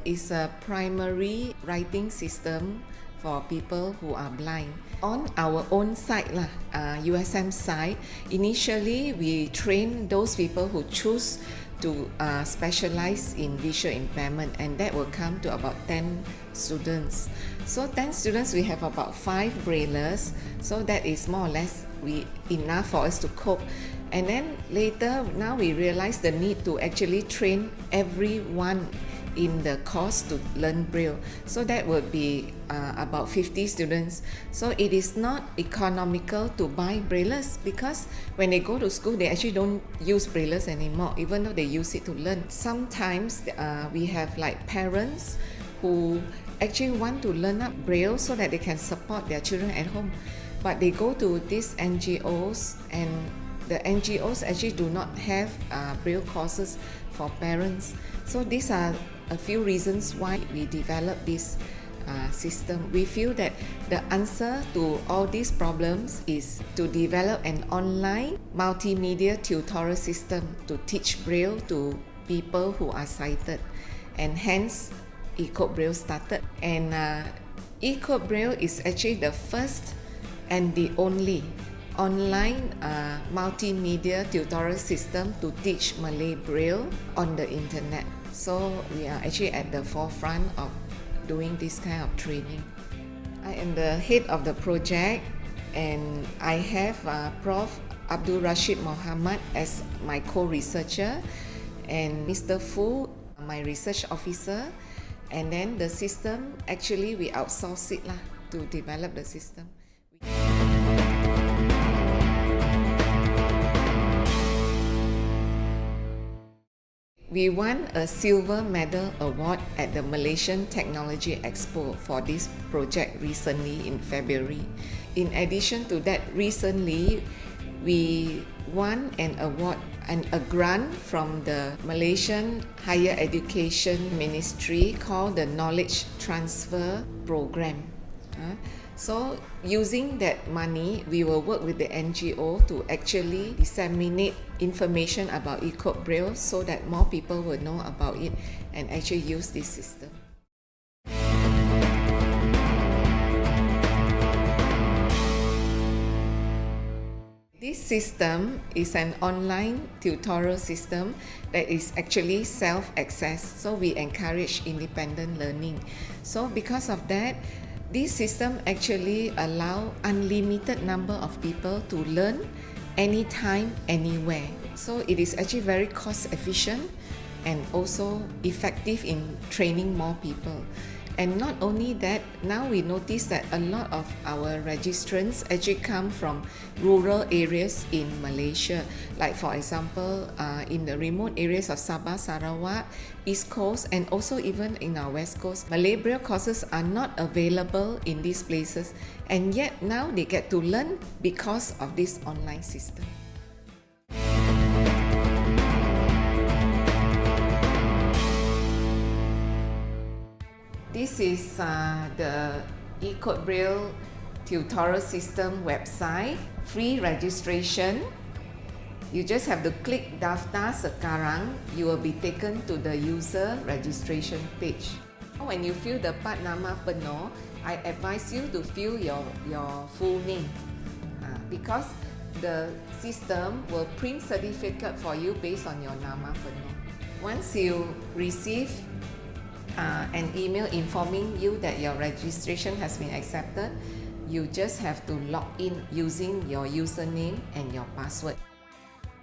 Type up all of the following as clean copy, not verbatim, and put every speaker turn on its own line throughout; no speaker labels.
is a primary writing system for people who are blind. On our own site, USM site, initially we train those people who choose to specialize in visual impairment, and that will come to about 10 students. So 10 students, we have about 5 braillers, so that is more or less enough for us to cope. And then later, now we realize the need to actually train everyone in the course to learn Braille. So that would be about 50 students. So it is not economical to buy braillers, because when they go to school, they actually don't use braillers anymore, even though they use it to learn. Sometimes we have like parents who actually want to learn up Braille so that they can support their children at home. But they go to these NGOs, and the NGOs actually do not have Braille courses for parents. So these are a few reasons why we developed this system. We feel that the answer to all these problems is to develop an online multimedia tutorial system to teach Braille to people who are sighted, and hence eKodBraille started. And eKodBraille is actually the first and the only online multimedia tutorial system to teach Malay Braille on the internet. So we are actually at the forefront of doing this kind of training. I am the head of the project, and I have Prof. Abdul Rashid Mohamad as my co-researcher, and Mr. Fu, my research officer. And then the system, actually we outsource it to develop the system. We won a Silver Medal Award at the Malaysian Technology Expo for this project recently in February. In addition to that, recently we won an award and a grant from the Malaysian Higher Education Ministry called the Knowledge Transfer Program. So using that money, we will work with the NGO to actually disseminate information about eKodBraille so that more people will know about it and actually use this system. This system is an online tutorial system that is actually self-access, so we encourage independent learning. So because of that, this system actually allows unlimited number of people to learn anytime, anywhere. So it is actually very cost efficient and also effective in training more people. And not only that, now we notice that a lot of our registrants actually come from rural areas in Malaysia. Like for example, in the remote areas of Sabah, Sarawak, East Coast, and also even in our West Coast. Malay Braille courses are not available in these places, and yet now they get to learn because of this online system. This is the eKodBraille tutorial system website, free registration. You just have to click Daftar Sekarang. You will be taken to the user registration page. When you fill the part nama penuh, I advise you to fill your full name because the system will print certificate for you based on your nama penuh. Once you receive an email informing you that your registration has been accepted, you just have to log in using your username and your password.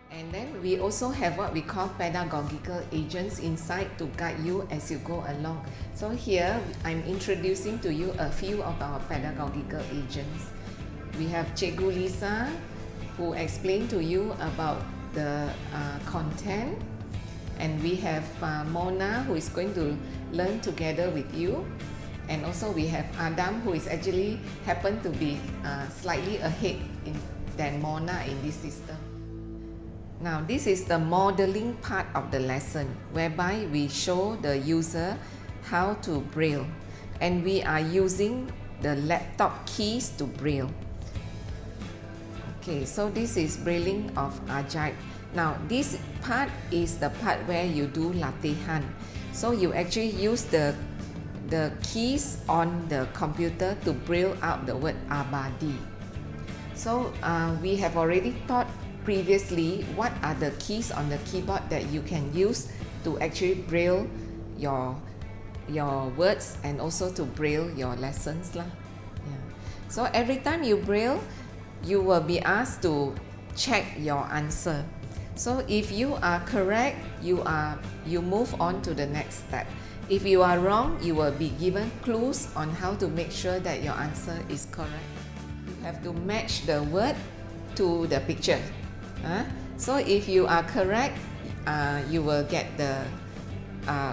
And then we also have what we call Pedagogical Agents inside to guide you as you go along. So here I'm introducing to you a few of our Pedagogical Agents. We have Cikgu Lisa, who explained to you about the content. And we have Mona, who is going to learn together with you. And also we have Adam, who is actually happened to be slightly ahead than Mona in this system. Now this is the modeling part of the lesson, whereby we show the user how to Braille. And we are using the laptop keys to Braille. Okay, so this is Brailling of Ajaib. Now this part is the part where you do latihan. So you actually use the keys on the computer to braille out the word abadi. So we have already taught previously what are the keys on the keyboard that you can use to actually braille your words and also to braille your lessons lah. Yeah. So every time you braille, you will be asked to check your answer. So if you are correct, you move on to the next step. If you are wrong, you will be given clues on how to make sure that your answer is correct. You have to match the word to the picture. So if you are correct, you will get the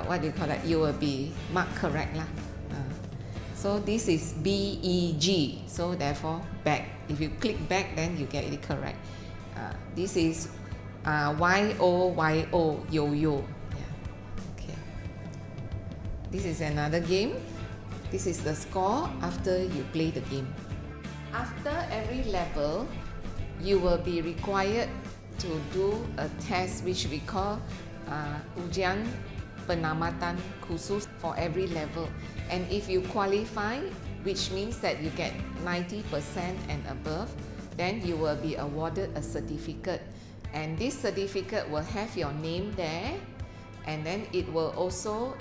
what do you call that? You will be marked correct lah. So this is BEG. So therefore back. If you click back, then you get it correct. This is YOYO, yo-yo. Yeah. Okay. This is another game. This is the score after you play the game. After every level, you will be required to do a test which we call ujian penamatan khusus for every level. And if you qualify, which means that you get 90% and above, then you will be awarded a certificate. And this certificate will have your name there, and then it will also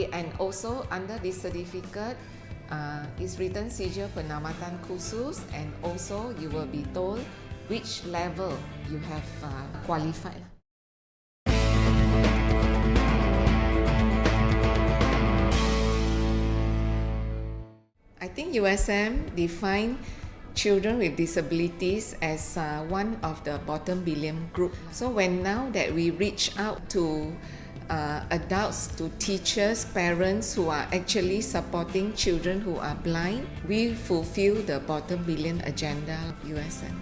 and also under this certificate is written Sijil Penamatan Khusus, and also you will be told which level you have qualified. I think USM define children with disabilities as one of the bottom billion group. So when now that we reach out to adults, to teachers, parents who are actually supporting children who are blind, we fulfill the bottom billion agenda of USM.